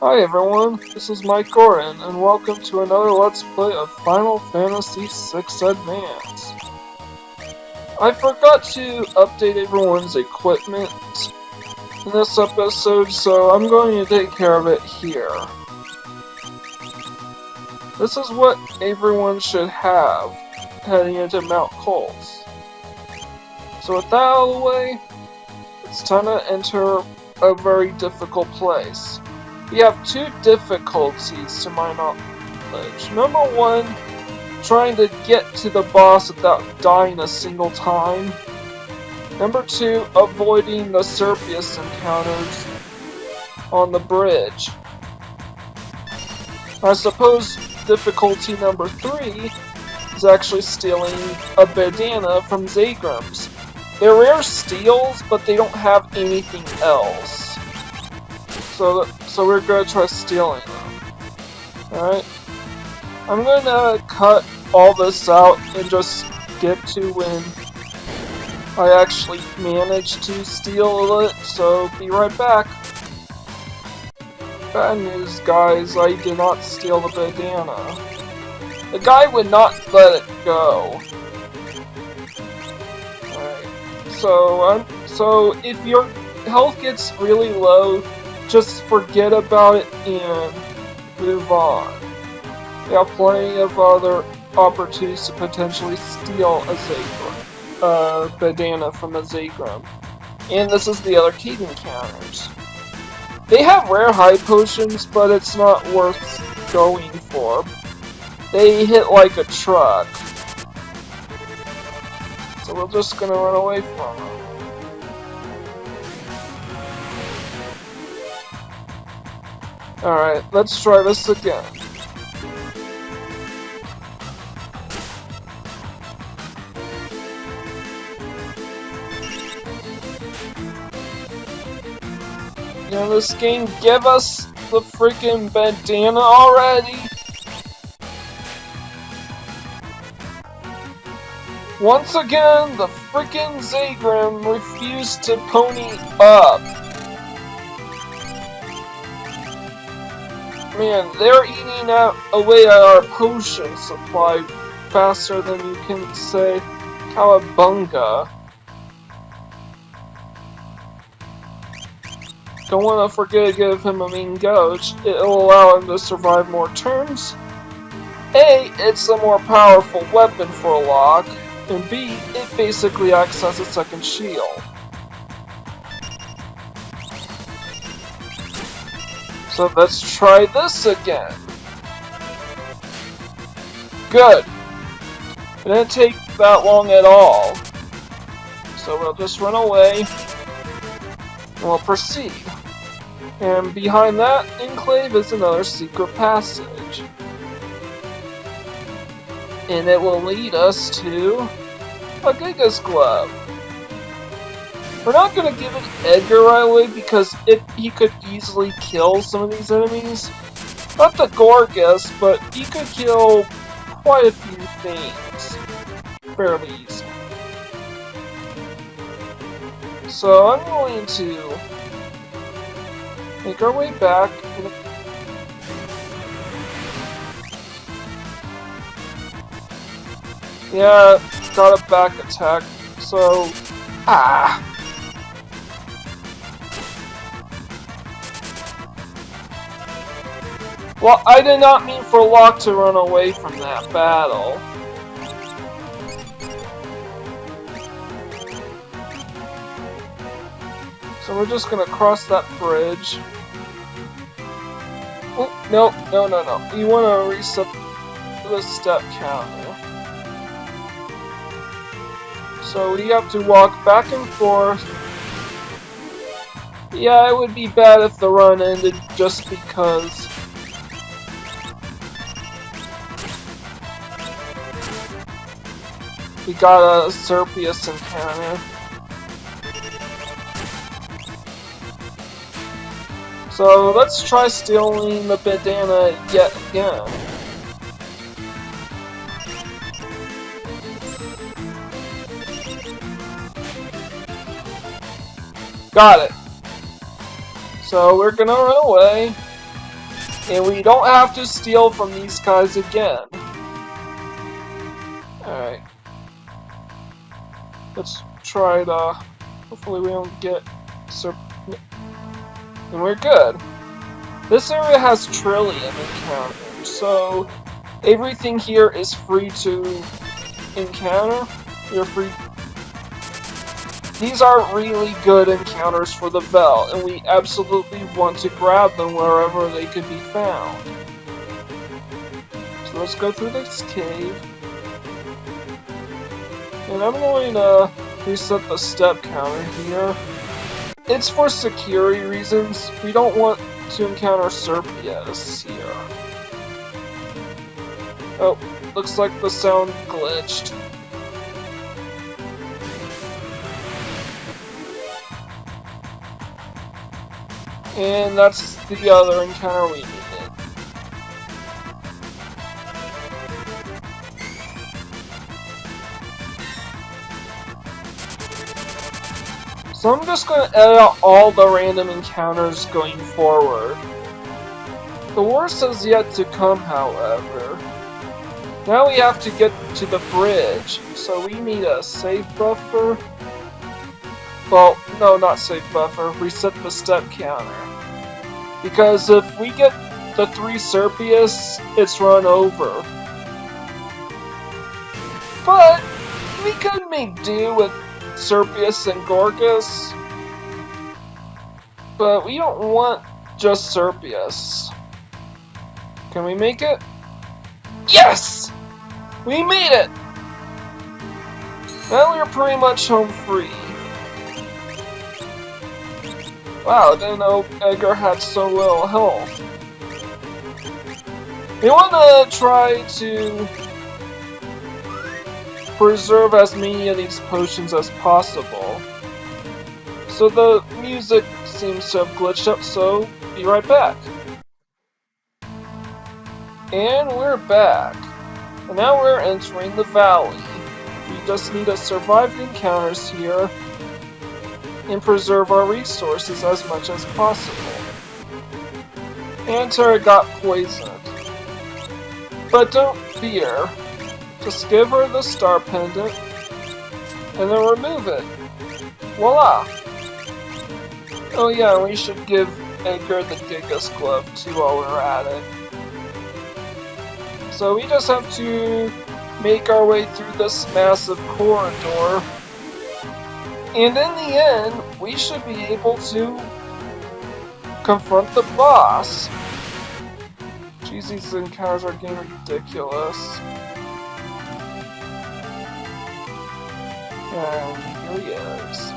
Hi everyone, this is Mike Gorin, and welcome to another Let's Play of Final Fantasy VI Advance. I forgot to update everyone's equipment in this episode, so I'm going to take care of it here. This is what everyone should have heading into Mount Kolts. So with that out of the way, it's time to enter a very difficult place. We have two difficulties to my knowledge. Number one, trying to get to the boss without dying a single time. Number two, avoiding the Serpius encounters on the bridge. I suppose difficulty number three is actually stealing a bandana from Zagrams. They're rare steals, but they don't have anything else. So we're gonna try stealing them. Alright? I'm gonna cut all this out and just skip to when I actually manage to steal it, so be right back. Bad news, guys, I did not steal the bandana. The guy would not let it go. Alright, so if your health gets really low, just forget about it and move on. We have plenty of other opportunities to potentially steal a bandana from a Zagram. And this is the other cave encounters. They have rare high potions, but it's not worth going for. They hit like a truck. So we're just gonna run away from them. Alright, let's try this again. Can this game give us the freaking bandana already? Once again, the freaking Zagram refused to pony up. Man, they're eating away at our potion supply faster than you can say Cowabunga. Don't want to forget to give him a mean gouge. It'll allow him to survive more turns. A, it's a more powerful weapon for a lock, and B, it basically acts as a second shield. So let's try this again. Good. It didn't take that long at all. So we'll just run away and we'll proceed. And behind that enclave is another secret passage. And it will lead us to a Genji Glove. We're not going to give it Edgar right away because he could easily kill some of these enemies. Not the Vargas, but he could kill quite a few things fairly easily. So I'm going to make our way back. Yeah, got a back attack, so Well, I did not mean for Locke to run away from that battle. So we're just gonna cross that bridge. Oh, no. You wanna reset the step counter. So we have to walk back and forth. Yeah, it would be bad if the run ended just because we got a Serpius encounter. So let's try stealing the bandana yet again. Got it. So we're gonna run away. And we don't have to steal from these guys again. Alright. Let's try to... Hopefully we don't get... And we're good. This area has Trillium encounters, so everything here is free to encounter. You're free. These are really good encounters for the Veldt, and we absolutely want to grab them wherever they could be found. So let's go through this cave. And I'm going to reset the step counter here. It's for security reasons. We don't want to encounter Serpias here. Oh, looks like the sound glitched. And that's the other encounter we needed. So I'm just going to edit out all the random encounters going forward. The worst is yet to come, however. Now we have to get to the bridge, so we need a save buffer. Well, no, not save buffer. Reset the step counter. Because if we get the 3 Serpias, it's run over. But we could make do with Serpias and Gorgas. But we don't want just Serpias. Can we make it? Yes! We made it! Now we're pretty much home free. Wow, I didn't know Edgar had so little health. We want to try to preserve as many of these potions as possible. So the music seems to have glitched up, so be right back. And we're back. And now we're entering the valley. We just need to survive the encounters here and preserve our resources as much as possible. And Terra got poisoned. But don't fear. Just give her the star pendant and then remove it. Voila! Oh yeah, we should give Edgar the Genji Glove too while we're at it. So we just have to make our way through this massive corridor. And in the end, we should be able to confront the boss. Jeez, these encounters are getting ridiculous. And here he is.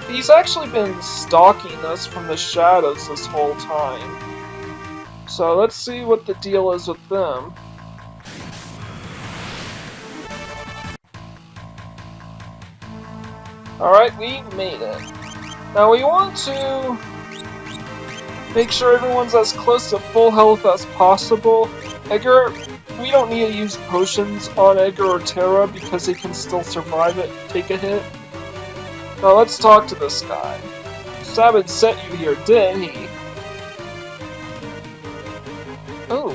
He's actually been stalking us from the shadows this whole time. So let's see what the deal is with them. Alright, we made it. Now we want to make sure everyone's as close to full health as possible. Edgar, we don't need to use potions on Edgar or Terra because he can still survive it, take a hit. Now let's talk to this guy. Sabin sent you here, didn't he? Oh,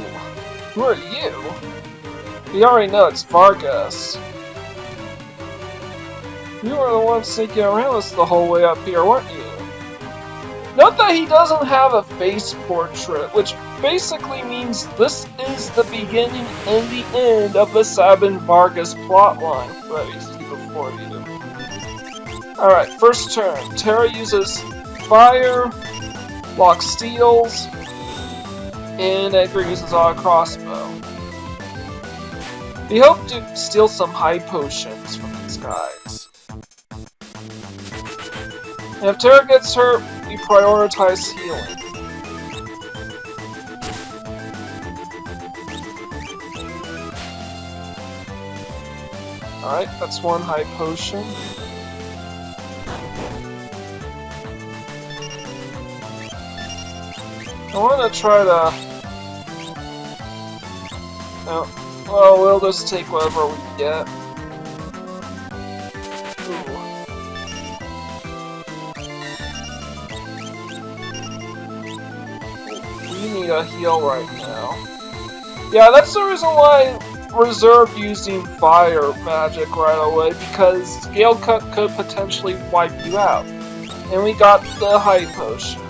who are you? We already know it's Vargas. You were the one sneaking around us the whole way up here, weren't you? Note that he doesn't have a face portrait, which basically means this is the beginning and the end of the Sabin Vargas plotline that we see before you. Alright, first turn. Terra uses fire, Locke steals, and Edgar uses our crossbow. We hope to steal some high potions from these guys. And if Terra gets hurt, we prioritize healing. Alright, that's one high potion. I want to try to... No. Well, we'll just take whatever we get. you need a heal right now. Yeah, that's the reason why I reserved using fire magic right away, because Gale Cut could potentially wipe you out. And we got the High Potion.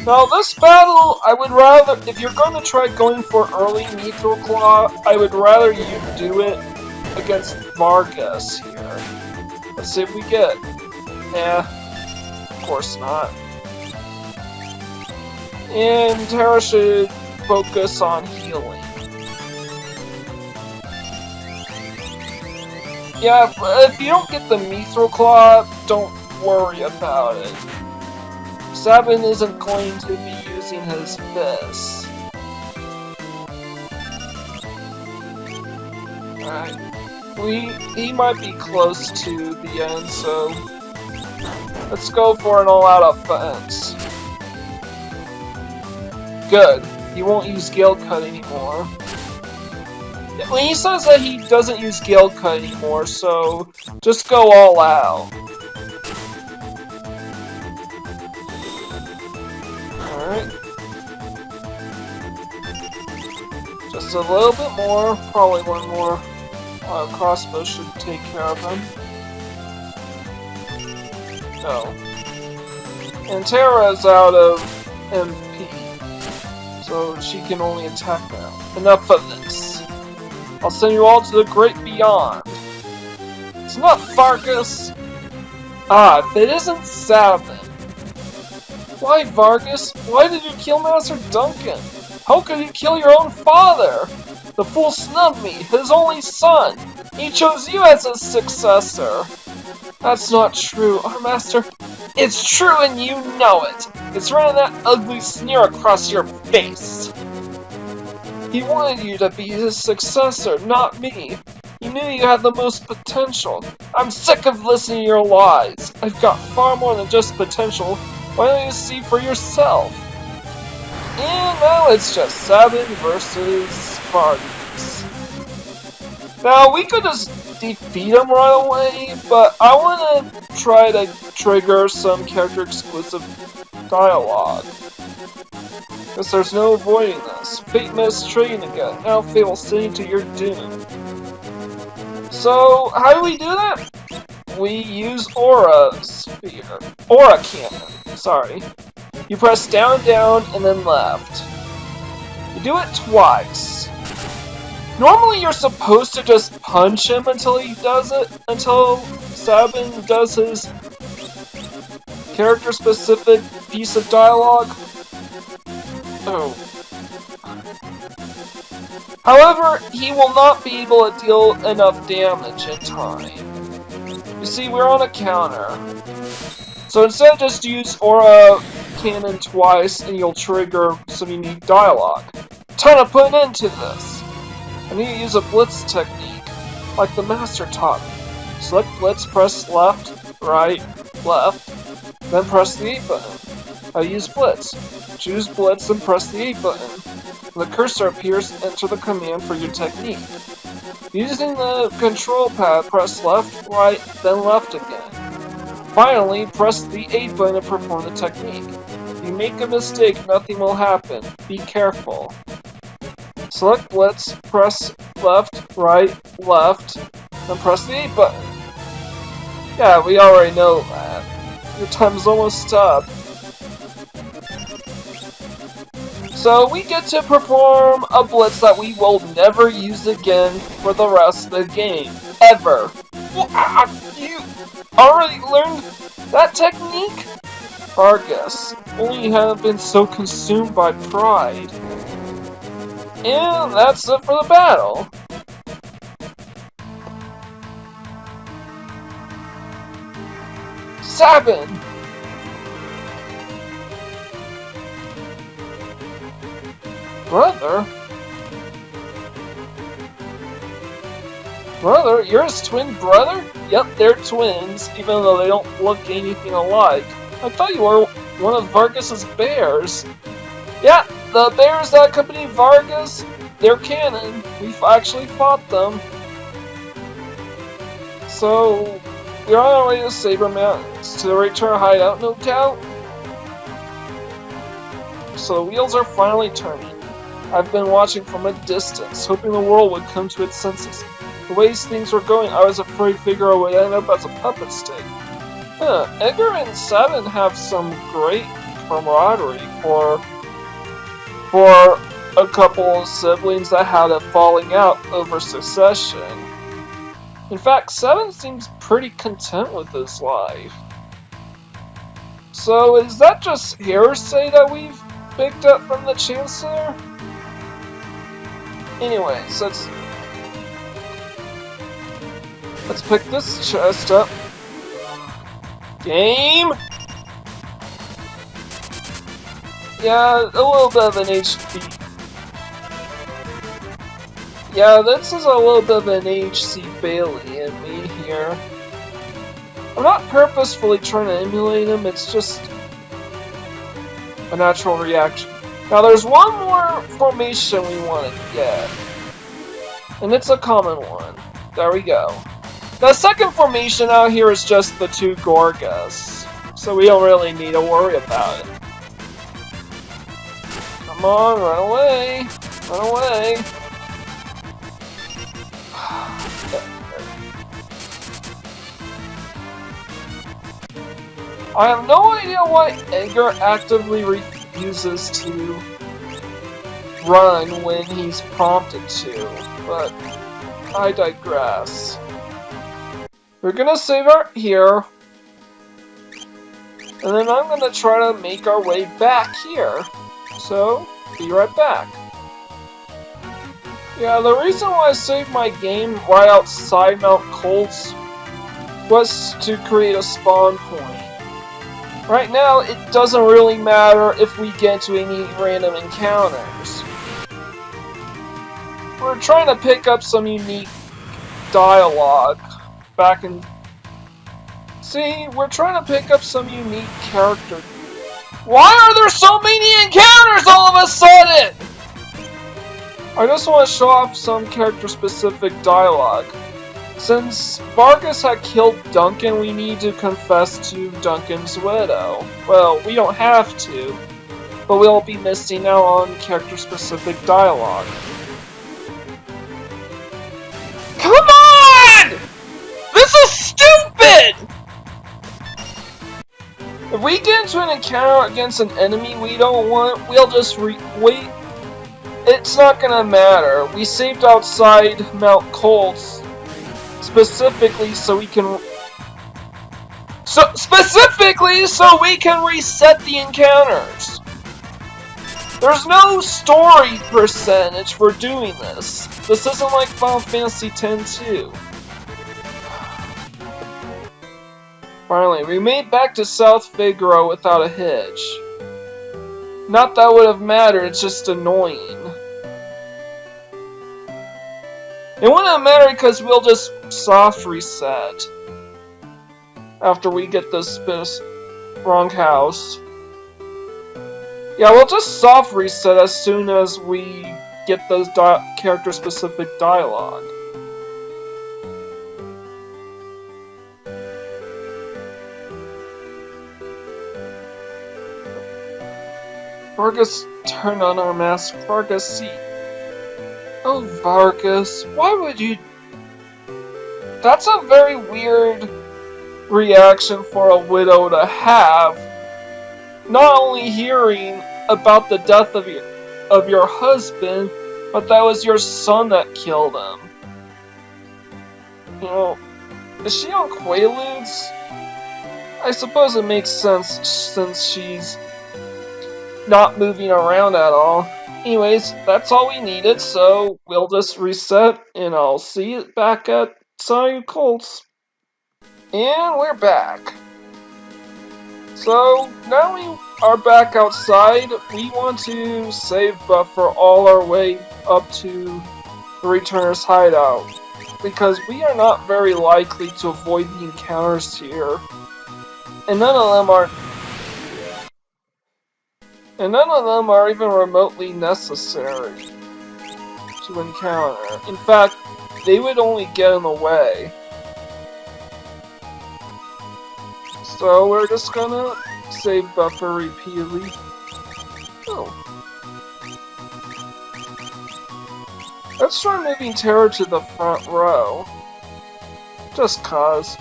Now this battle, I would rather, if you're going to try going for early Mithril Claw, I would rather you do it against Vargas here. Let's see if we get. Of course not. And Terra should focus on healing. Yeah, but if you don't get the Mithril Claw, don't worry about it. Sabin isn't going to be using his fists. Alright. He might be close to the end, so let's go for an all-out offense. Good. He won't use Gale Cut anymore. When he says that he doesn't use Gale Cut anymore, so just go all out. Alright. Just a little bit more, probably one more crossbow should take care of him. No. And Terra's out of MP, so she can only attack now. Enough of this. I'll send you all to the great beyond. It's not Vargas. Ah, if it isn't Sabin. Why, Vargas? Why did you kill Master Duncan? How could you kill your own father? The fool snubbed me, his only son. He chose you as his successor. That's not true, our master. It's true and you know it. It's written that ugly sneer across your face. He wanted you to be his successor, not me. He knew you had the most potential. I'm sick of listening to your lies. I've got far more than just potential. Why don't you see for yourself? And now it's just Sabin versus Vargas. Now, we could just defeat him right away, but I want to try to trigger some character-exclusive dialogue. Because there's no avoiding this. Fate missed Trillium again. Now Fate will send you to your doom. So, how do we do that? We use Aura Sphere. Aura Cannon. Sorry. You press down, down, and then left. You do it twice. Normally you're supposed to just punch him until he does it, until Sabin does his character-specific piece of dialogue. Oh. However, he will not be able to deal enough damage in time. You see, we're on a counter. So instead just use Aura Cannon twice and you'll trigger some unique dialogue. Time to put an end to this! I need to use a blitz technique, like the master taught me. Select blitz, press left, right, left, then press the 8 button. I use blitz. Choose blitz and press the 8 button. When the cursor appears, enter the command for your technique. Using the control pad, press left, right, then left again. Finally, press the 8 button to perform the technique. If you make a mistake, nothing will happen. Be careful. Select blitz, press left, right, left, then press the 8 button. Yeah, we already know that. Your time's almost up. So we get to perform a blitz that we will never use again for the rest of the game. Ever. You already learned that technique? Vargas, only you haven't been so consumed by pride. And that's it for the battle. Sabin! Brother? Brother? You're his twin brother? Yep, they're twins, even though they don't look anything alike. I thought you were one of Vargas's bears. Yeah, the bears that accompany Vargas, they're canon. We've actually fought them. So, we're on our way to Saber Mountains to return Hideout, no doubt. so the wheels are finally turning. I've been watching from a distance, hoping the world would come to its senses. The way things were going, I was afraid Figaro would end up as a puppet stick. Edgar and Seven have some great camaraderie for a couple of siblings that had a falling out over succession. In fact, Seven seems pretty content with his life. So is that just hearsay that we've picked up from the Chancellor? Anyways, let's pick this chest up. Game! Yeah, a little bit of an HP. Yeah, this is a little bit of an HC Bailey in me here. I'm not purposefully trying to emulate him, it's just a natural reaction. Now there's one more formation we want to get. And it's a common one. There we go. The second formation out here is just the two Gorgas. So we don't really need to worry about it. Come on, run away! Run away! I have no idea why Edgar actively refuses to run when he's prompted to, but I digress. We're gonna save our here, and then I'm gonna try to make our way back here. So, be right back. Yeah, the reason why I saved my game right outside Mount Kolts was to create a spawn point. Right now, it doesn't really matter if we get to any random encounters. We're trying to pick up some unique dialogue back in... See, we're trying to pick up some unique character. Why are there so many encounters all of a sudden? I just want to show off some character-specific dialogue. Since Vargas had killed Duncan, we need to confess to Duncan's widow. Well, we don't have to, but we'll be missing out on character-specific dialogue. Come on! This is stupid! If we get into an encounter against an enemy we don't want, we'll just wait. It's not gonna matter. We saved outside Mount Kolts specifically so we can reset the encounters. There's no story percentage for doing this. This isn't like Final Fantasy X-2. Finally, we made back to South Figaro without a hitch. Not that would have mattered, it's just annoying. It wouldn't matter because we'll just soft reset after we get this wrong house. Yeah, we'll just soft reset as soon as we get those character-specific dialogue. Vargas turned on our mask. Vargas, see. Oh, Vargas, why would you... That's a very weird reaction for a widow to have. Not only hearing about the death of your husband, but that was your son that killed him. You know, is she on Quaaludes? I suppose it makes sense since she's not moving around at all. Anyways, that's all we needed, so we'll just reset, and I'll see you back at Sonic Kolts. And we're back. So, now we are back outside. We want to save buffer all our way up to the Returner's Hideout, because we are not very likely to avoid the encounters here. And none of them are even remotely necessary to encounter. In fact, they would only get in the way. So we're just gonna save buffer repeatedly. Oh. Let's try moving Terra to the front row. Just cause.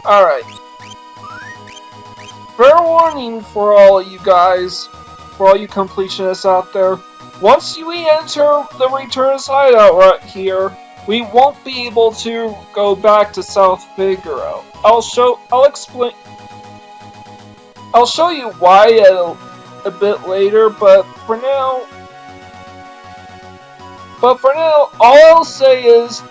Alright. Fair warning for all you guys, for all you completionists out there. Once we enter the Return's hideout right here, we won't be able to go back to South Figaro. I'll show you why a bit later, but for now, all I'll say is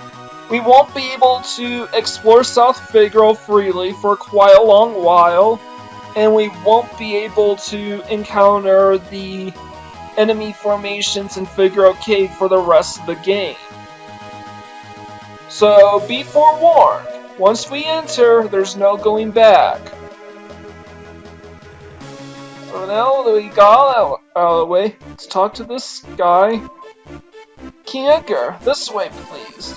we won't be able to explore South Figaro freely for quite a long while, and we won't be able to encounter the enemy formations in Figaro Cave for the rest of the game. So be forewarned, once we enter, there's no going back. So now that we got out of the way, let's talk to this guy. King Edgar, this way please.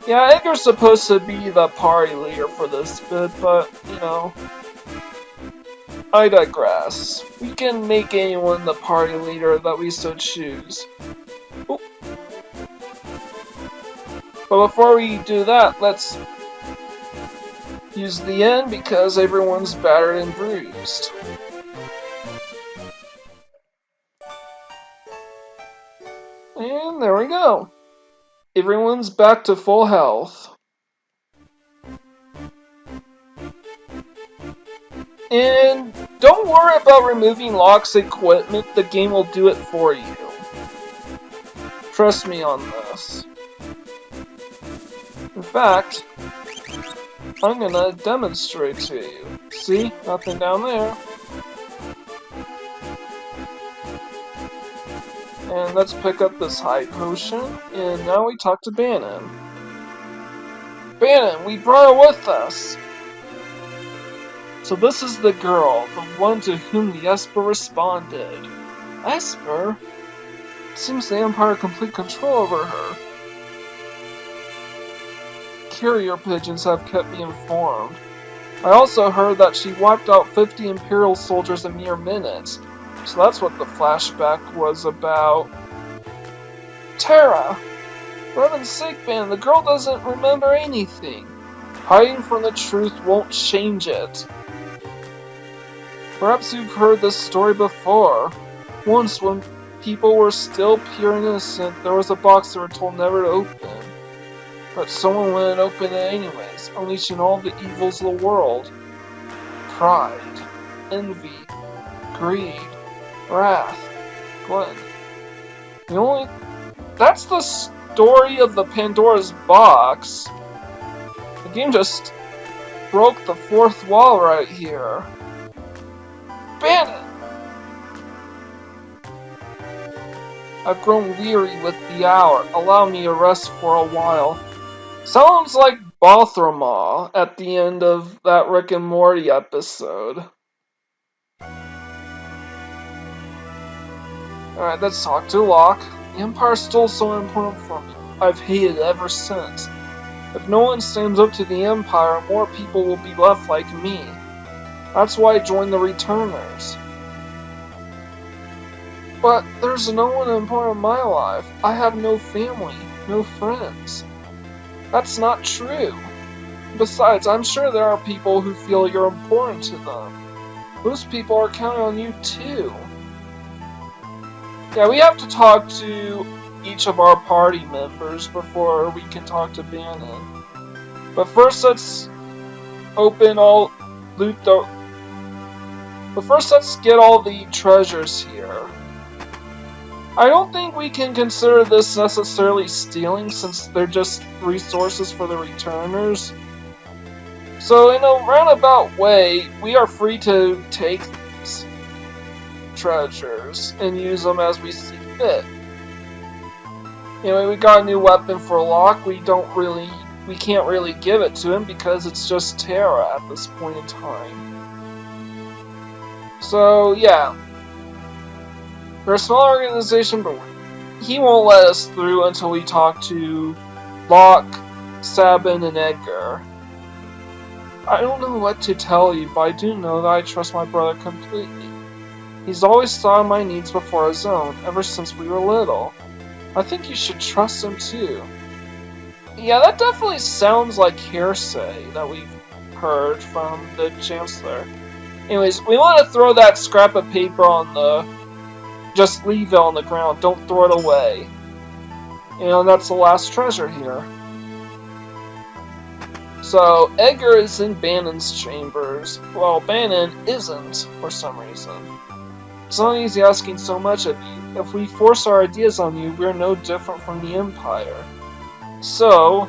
Yeah, Edgar's supposed to be the party leader for this bit, but, you know, I digress. We can make anyone the party leader that we so choose. Ooh. But before we do that, let's use the end because everyone's battered and bruised. And there we go. Everyone's back to full health. And don't worry about removing Locke's equipment, the game will do it for you. Trust me on this. In fact, I'm gonna demonstrate to you. See? Nothing down there. And let's pick up this high potion, and now we talk to Bannon. Bannon, we brought her with us! So this is the girl, the one to whom the Esper responded. Esper? It seems the Empire had complete control over her. Carrier pigeons have kept me informed. I also heard that she wiped out 50 Imperial soldiers in mere minutes. So that's what the flashback was about. Terra! For heaven's sake, Ben, the girl doesn't remember anything. Hiding from the truth won't change it. Perhaps you've heard this story before. Once, when people were still pure and innocent, there was a box they were told never to open. But someone went and opened it anyways, unleashing all the evils of the world. Pride, envy, greed, wrath, gluttony. That's the story of the Pandora's box. The game just broke the fourth wall right here. Bandit! I've grown weary with the hour. Allow me to rest for a while. Sounds like Bothramaw at the end of that Rick and Morty episode. Alright, let's talk to Locke. The Empire's still so important for me. I've hated it ever since. If no one stands up to the Empire, more people will be left like me. That's why I joined the Returners. But there's no one important in my life. I have no family, no friends. That's not true. Besides, I'm sure there are people who feel you're important to them. Those people are counting on you too. Yeah, we have to talk to each of our party members before we can talk to Bannon. But first, let's open all loot the. But first, let's get all the treasures here. I don't think we can consider this necessarily stealing, since they're just resources for the returners. So, in a roundabout way, we are free to take these treasures and use them as we see fit. Anyway, we got a new weapon for Locke. We can't really give it to him because it's just Terra at this point in time. So, yeah. We're a small organization, but he won't let us through until we talk to Locke, Sabin, and Edgar. I don't know what to tell you, but I do know that I trust my brother completely. He's always thought of my needs before his own, ever since we were little. I think you should trust him too. Yeah, that definitely sounds like hearsay that we've heard from the Chancellor. Anyways, we want to throw that scrap of paper on the... Just leave it on the ground, don't throw it away. You know, that's the last treasure here. So, Edgar is in Bannon's chambers, while Bannon isn't, for some reason. It's not easy asking so much of you. If we force our ideas on you, we're no different from the Empire. So,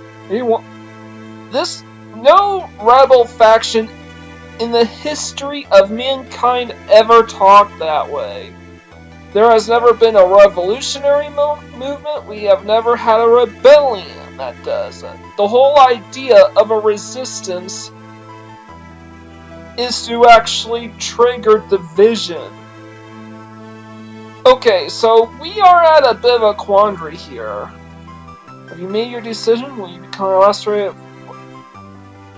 no rebel faction in the history of mankind ever talked that way. There has never been a revolutionary movement. We have never had a rebellion that does it. The whole idea of a resistance is to actually trigger division. Okay, so we are at a bit of a quandary here. Have you made your decision? Will you become our last rated?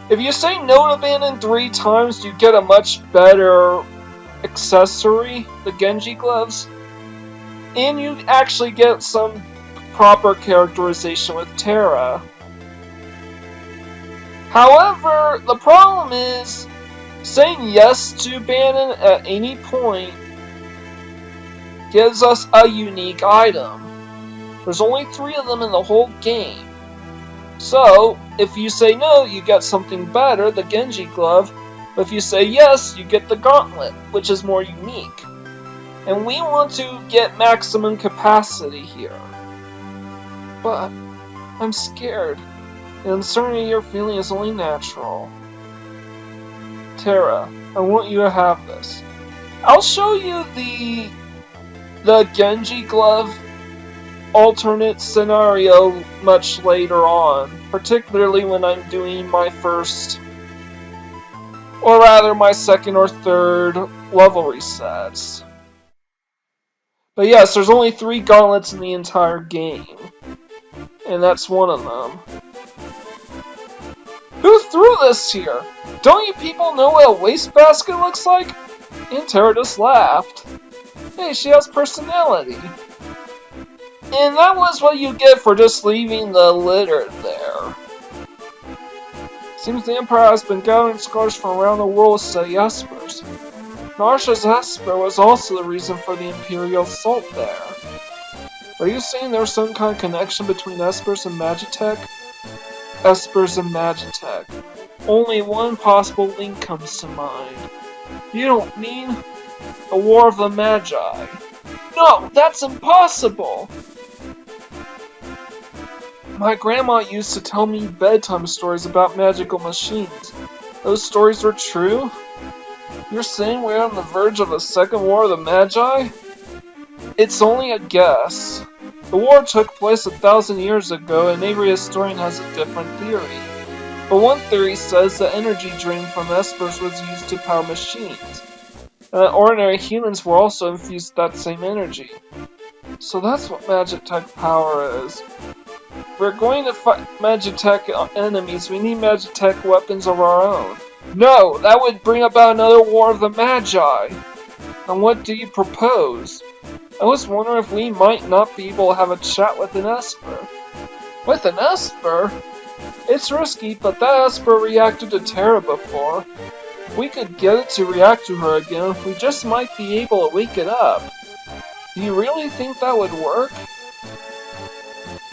If you say no to Bandon 3 times, you get a much better accessory, the Genji Gloves. And you actually get some proper characterization with Terra. However, the problem is, saying yes to Bandon at any point gives us a unique item. There's only 3 of them in the whole game. So, if you say no, you get something better, the Genji Glove. But if you say yes, you get the Gauntlet, which is more unique. And we want to get maximum capacity here. But I'm scared. The uncertainty you're feeling is only natural. Terra, I want you to have this. I'll show you the Genji Glove alternate scenario much later on, particularly when I'm doing my first, or rather my second or third level resets. But yes, there's only 3 gauntlets in the entire game, and that's one of them. Who threw this here? Don't you people know what a wastebasket looks like? And Terra just laughed. Hey, she has personality. And that was what you get for just leaving the litter there. Seems the Empire has been gathering scholars from around the world to study espers. Narsha's esper was also the reason for the Imperial assault there. Are you saying there's some kind of connection between espers and Magitech? Espers and Magitech. Only one possible link comes to mind. You don't mean the War of the Magi? No, that's impossible! My grandma used to tell me bedtime stories about magical machines. Those stories were true? You're saying we're on the verge of a second War of the Magi? It's only a guess. The war took place 1,000 years ago, and every historian has a different theory. But one theory says the energy drained from espers was used to power machines, and that ordinary humans were also infused with that same energy. So that's what Magitech power is. If we're going to fight Magitech enemies, we need Magitech weapons of our own. No, that would bring about another War of the Magi. And what do you propose? I was wondering if we might not be able to have a chat with an Esper. With an Esper? It's risky, but that Esper reacted to Terra before. If we could get it to react to her again, we just might be able to wake it up. Do you really think that would work?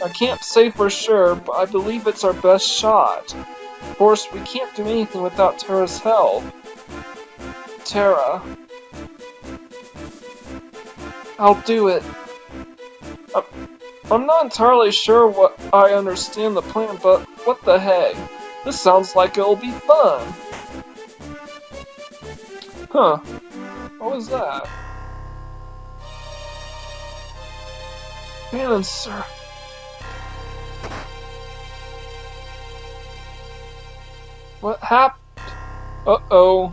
I can't say for sure, but I believe it's our best shot. Of course, we can't do anything without Terra's help. Terra. I'll do it. I'm not entirely sure what I understand the plan, but what the heck? This sounds like it'll be fun. Huh. What was that? Bannon, sir. What happened? Uh-oh.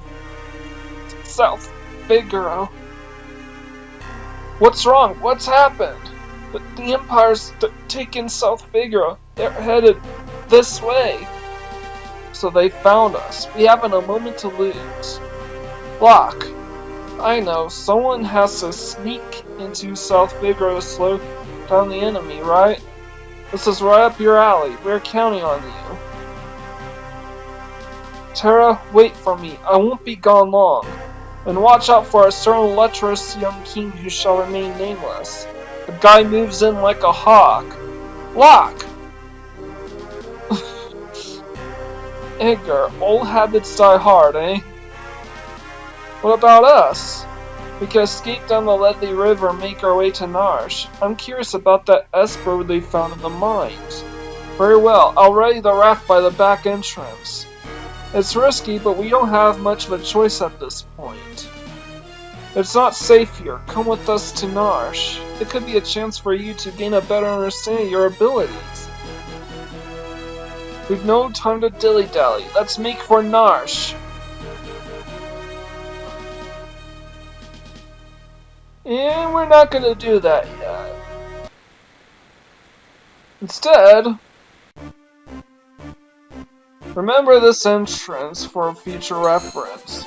South Figaro. What's wrong? What's happened? The Empire's taken South Figaro. They're headed this way! So they found us. We haven't a moment to lose. Block. I know, someone has to sneak into South Vigor to slow down the enemy, right? This is right up your alley. We're counting on you. Terra, wait for me. I won't be gone long. And watch out for a certain lecherous young king who shall remain nameless. The guy moves in like a hawk. Lock! Edgar, old habits die hard, eh? What about us? We can escape down the Ledley River and make our way to Narsh. I'm curious about that Esper they found in the mines. Very well, I'll ready the raft by the back entrance. It's risky, but we don't have much of a choice at this point. It's not safe here. Come with us to Narsh. It could be a chance for you to gain a better understanding of your abilities. We've no time to dilly-dally. Let's make for Narsh. And we're not gonna do that yet. Instead, remember this entrance for future reference.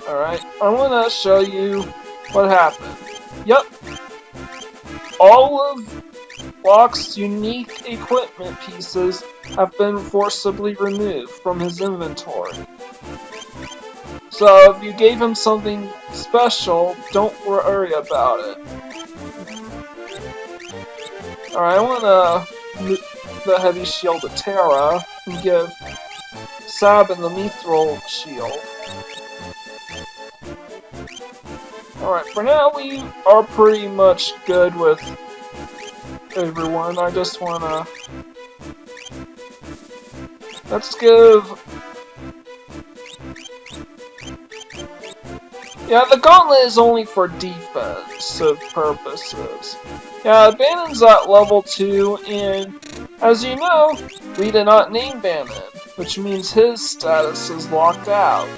Alright, I'm gonna show you what happened. Yep. All of Locke's unique equipment pieces have been forcibly removed from his inventory. So if you gave him something special, don't worry about it. Alright, I wanna move the heavy shield to Terra and give Sabin the mithril shield. Alright, for now we are pretty much good with everyone. I just wanna... Let's give... Yeah, the Gauntlet is only for defensive purposes. Yeah, Bandana's at level 2, and as you know, we did not name Bandana, which means his status is locked out.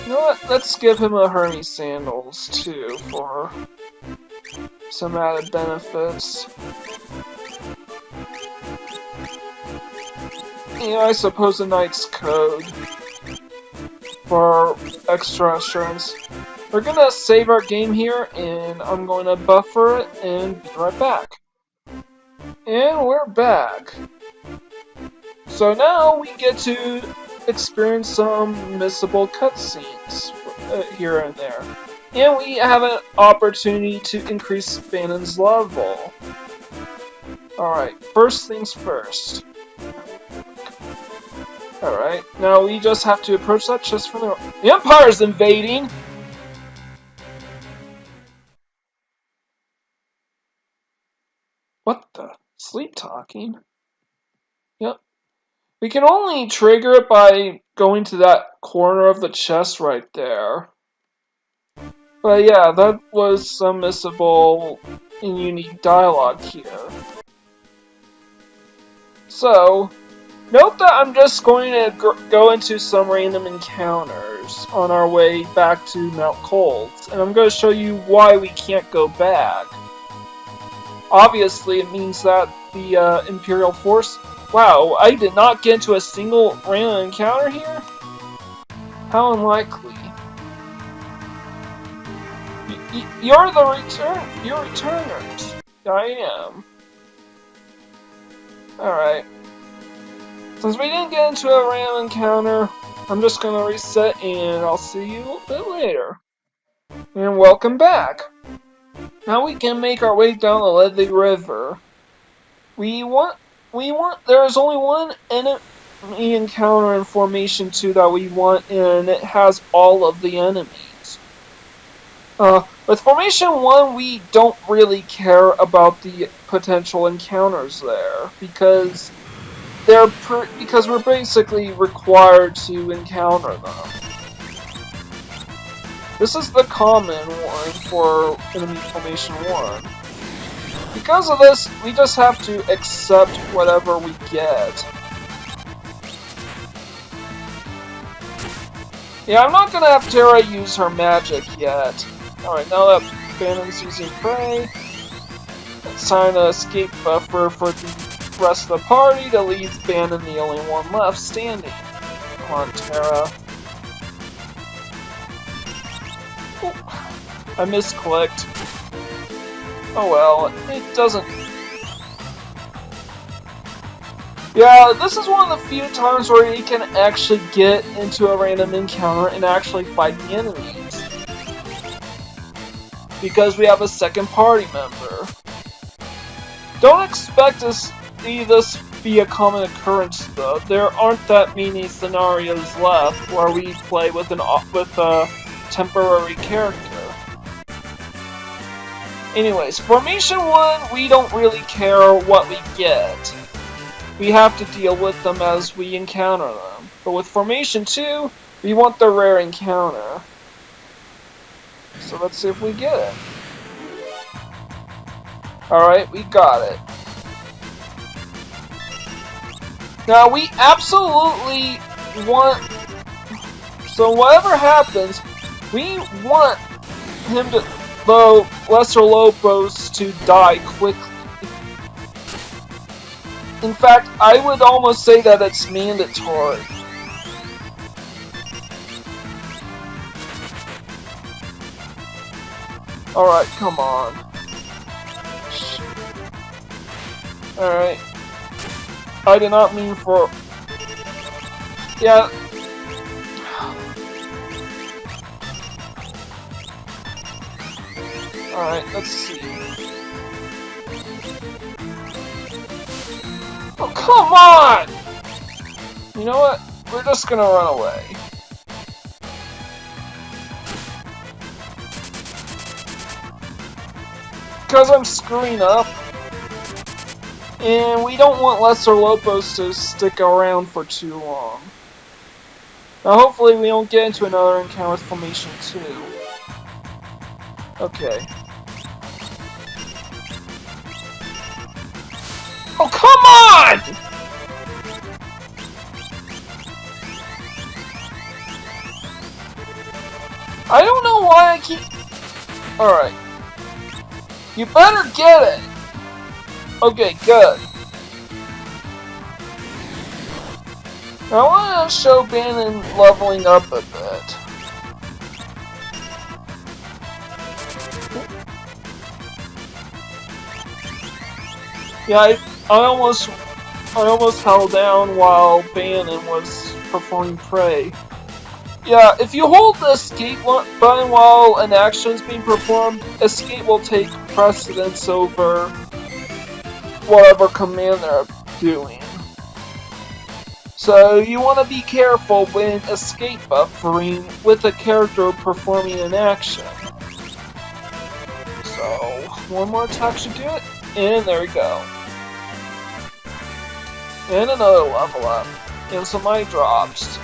You know what? Let's give him a Hermes Sandals, too, for some added benefits. Yeah, I suppose a Knight's Code for extra assurance. We're gonna save our game here, and I'm going to buffer it and be right back. And we're back. So now we get to experience some missable cutscenes here and there. And we have an opportunity to increase Bandana's level. Alright, first things first. Alright, now we just have to approach that chest from the Empire's invading! What the? Sleep talking? Yep. We can only trigger it by going to that corner of the chest right there. But yeah, that was some missable and unique dialogue here. So, note that I'm just going to go into some random encounters on our way back to Mount Kolts, and I'm going to show you why we can't go back. Obviously, it means that the Imperial Force... Wow, I did not get into a single random encounter here? How unlikely. You're returners. I am. Alright. Since we didn't get into a random encounter, I'm just gonna reset and I'll see you a little bit later. And welcome back! Now we can make our way down the Ledley River. There's only one enemy encounter in Formation 2 that we want, and it has all of the enemies. With Formation 1, we don't really care about the potential encounters there, because we're basically required to encounter them. This is the common one for enemy Formation 1. Because of this, we just have to accept whatever we get. Yeah, I'm not gonna have Terra use her magic yet. Alright, now that Bandana's using Prey, It's time to escape buffer for the rest of the party to leave Bandana the only one left standing. Come on, Terra. Oh, I misclicked. Oh well, it doesn't... Yeah, this is one of the few times where you can actually get into a random encounter and actually fight the enemies. Because we have a second party member. Don't expect to see this be a common occurrence though. There aren't that many scenarios left where we play with a temporary character. Anyways, Formation 1, we don't really care what we get. We have to deal with them as we encounter them. But with Formation 2, we want the rare encounter. So let's see if we get it. Alright, we got it. Now we absolutely want... So whatever happens, we want him to... the Lesser Lopros to die quickly. In fact, I would almost say that it's mandatory. Alright, come on. Alright. I did not mean for... Yeah. Alright, let's see. Oh, come on! You know what? We're just gonna run away. Because I'm screwing up. And we don't want Lesser Lopros to stick around for too long. Now hopefully we don't get into another encounter with Formation 2. Okay. Oh, come on! I don't know why I keep... Alright. You better get it! Okay, good. Now I want to show Bandana leveling up a bit. Yeah, I almost held down while Bandana was performing prey. Yeah, if you hold the escape button while an action is being performed, escape will take precedence over whatever command they're doing. So you want to be careful when escape buffering with a character performing an action. So, one more attack should do it, and there we go. And another level up, and some eye drops.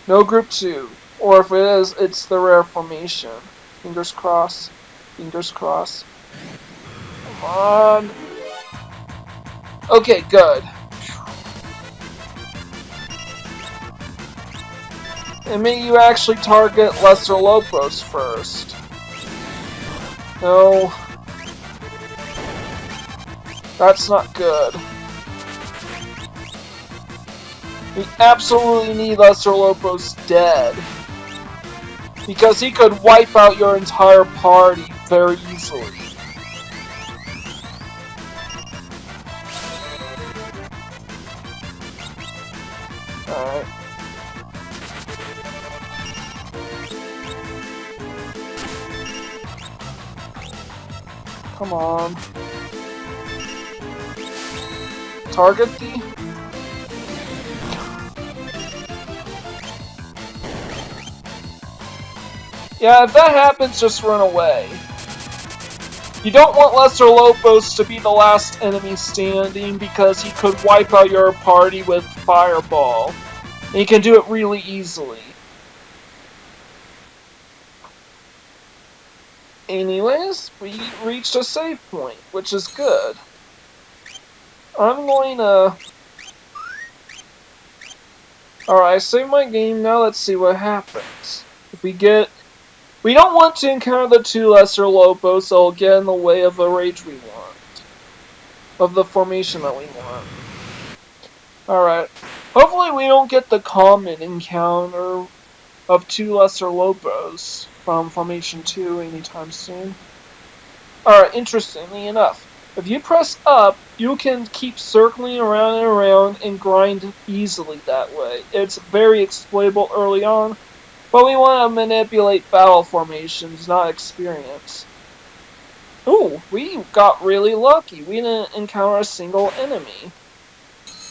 No group 2, or if it is, it's the rare formation. Fingers crossed, fingers crossed. Come on. Okay, good. And may you actually target Lesser Lopros first. No. That's not good. We absolutely need Lesser Lopros dead. Because he could wipe out your entire party very easily. Alright. Come on. Target the... Yeah, if that happens, just run away. You don't want Lesser Lopros to be the last enemy standing because he could wipe out your party with Fireball. And he can do it really easily. Anyways, we reached a save point, which is good. I'm going to... Alright, I saved my game, now let's see what happens. If we We don't want to encounter the 2 Lesser Lopros that will get in the way of the rage we want. Of the formation that we want. Alright. Hopefully we don't get the common encounter of 2 Lesser Lopros from Formation 2 anytime soon. Alright, interestingly enough, if you press up, you can keep circling around and around and grind easily that way. It's very exploitable early on, but we want to manipulate battle formations, not experience. Ooh, we got really lucky. We didn't encounter a single enemy.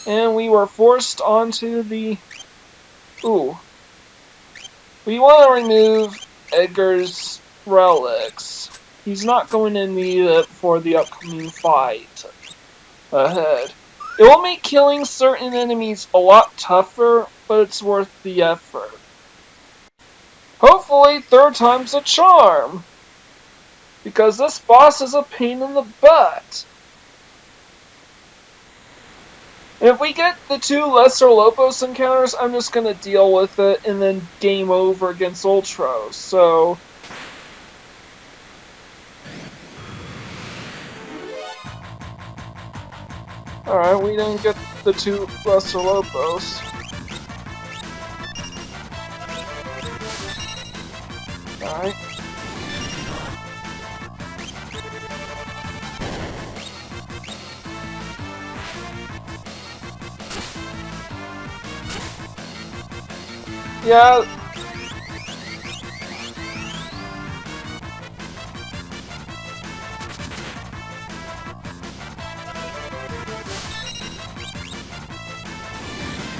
And we were forced onto the... Ooh. We want to remove Edgar's relics. He's not going to need it for the upcoming fight ahead. It will make killing certain enemies a lot tougher, but it's worth the effort. Hopefully, 3rd time's a charm! Because this boss is a pain in the butt. If we get the 2 Lesser Lopros encounters, I'm just gonna deal with it and then game over against Ultros, so... Alright, we didn't get the 2 Lesser Lopros. Alright. Yeah.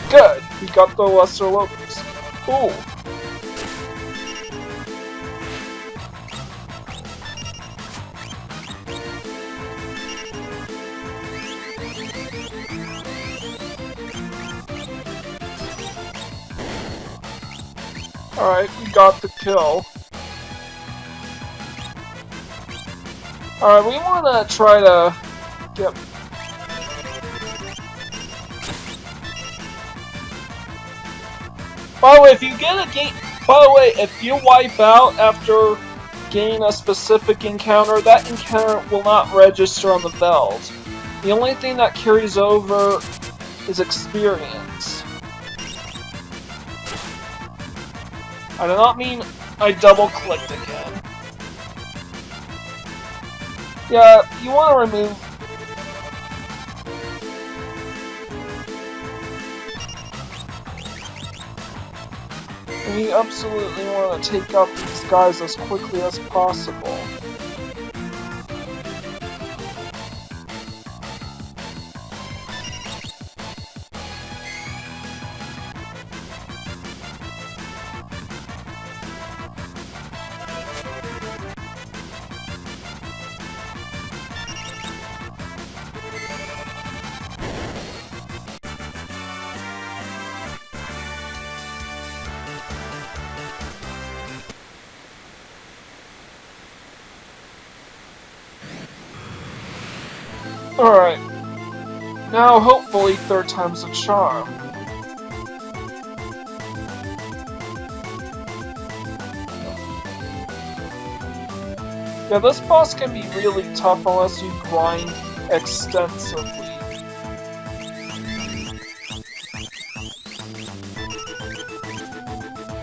Good. We got the Lesser Lopros. Ooh. Alright, we got the kill. Alright, we wanna try to get... By the way, if you get a game... By the way, if you wipe out after getting a specific encounter, that encounter will not register on the Veldt. The only thing that carries over is experience. I do not mean I double-clicked again. Yeah, you want to remove... We absolutely want to take out these guys as quickly as possible. Alright. Now, hopefully, 3rd time's a charm. Yeah, this boss can be really tough unless you grind extensively.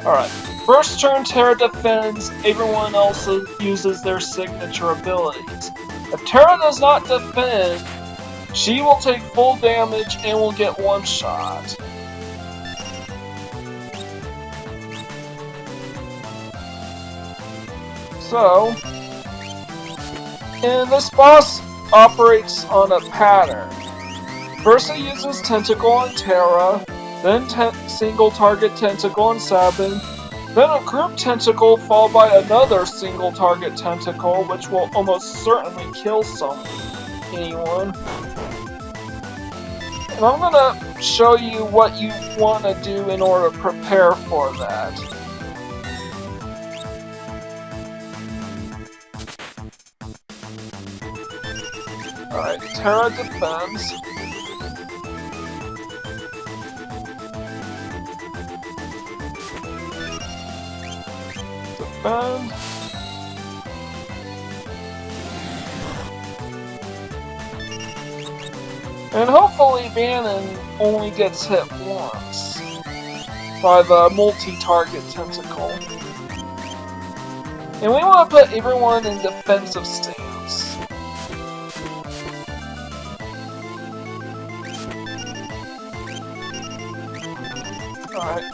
Alright. First turn, Terra defends, everyone else uses their signature abilities. If Terra does not defend, she will take full damage and will get one shot. So, and this boss operates on a pattern. First it uses Tentacle on Terra, then single target Tentacle on Sabin, then a group Tentacle followed by another single target Tentacle, which will almost certainly kill anyone. And I'm gonna show you what you want to do in order to prepare for that. Alright, Terra defends. defend. And hopefully Bannon only gets hit once by the multi-target tentacle. And we want to put everyone in defensive stance. Alright.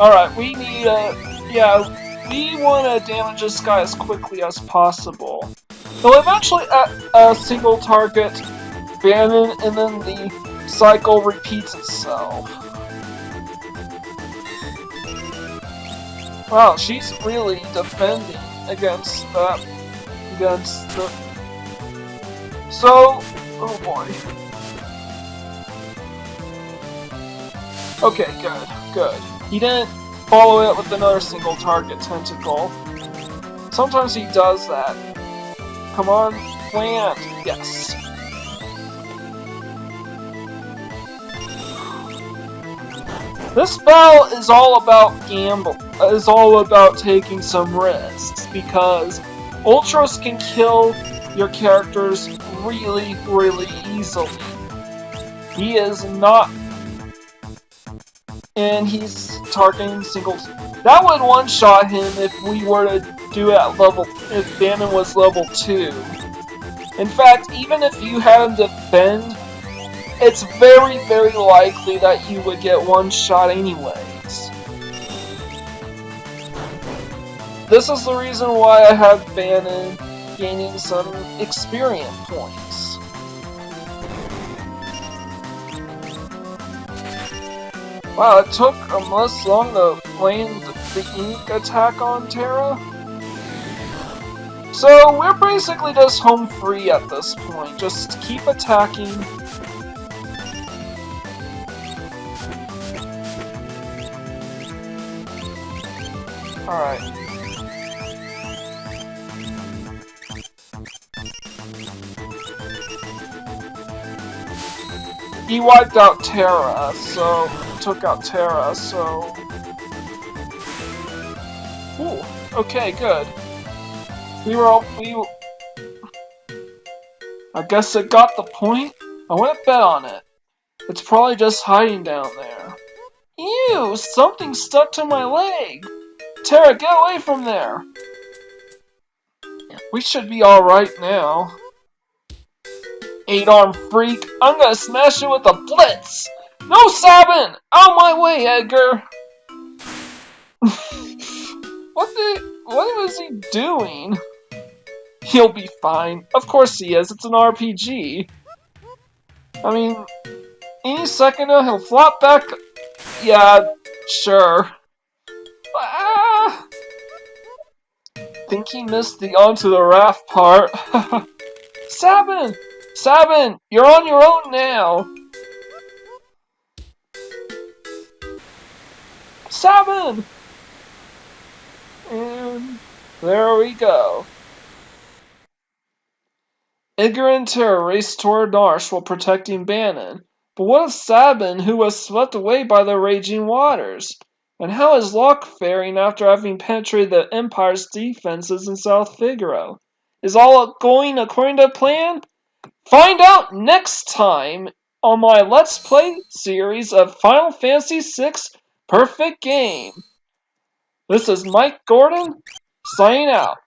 Alright, we need we want to damage this guy as quickly as possible. He'll eventually a single target Bannon, and then the cycle repeats itself. Wow, she's really defending against that. Against the. So, oh boy. Okay, good. He didn't follow it with another single target tentacle. Sometimes he does that. Come on, land. Yes. This battle is all about is all about taking some risks, because Ultros can kill your characters really, really easily. He is not, and he's targeting singles. That would one-shot him if we were to do it at level, if Bandana was level 2. In fact, even if you had him defend, it's very, very likely that you would get one shot anyways. This is the reason why I have Bannon gaining some experience points. Wow, it took less long to land the ink attack on Terra. So we're basically just home free at this point. Just keep attacking. Alright. He wiped out Terra, so... took out Terra, so... Ooh, okay, good. I guess it got the point? I wouldn't bet on it. It's probably just hiding down there. Ew, something stuck to my leg! Terra, get away from there! We should be alright now. 8-arm freak, I'm gonna smash it with a blitz! No, Sabin! Out my way, Edgar! What was he doing? He'll be fine. Of course he is, it's an RPG. I mean, any second now he'll flop back. Yeah, sure. Ah! Think he missed the onto the raft part. Sabin! Sabin! You're on your own now! Sabin! And there we go. Edgar and Terra race toward Narsh while protecting Bannon. But what of Sabin, who was swept away by the raging waters? And how is Locke faring after having penetrated the Empire's defenses in South Figaro? Is all going according to plan? Find out next time on my Let's Play series of Final Fantasy VI Perfect Game. This is Mike Gordon, signing out.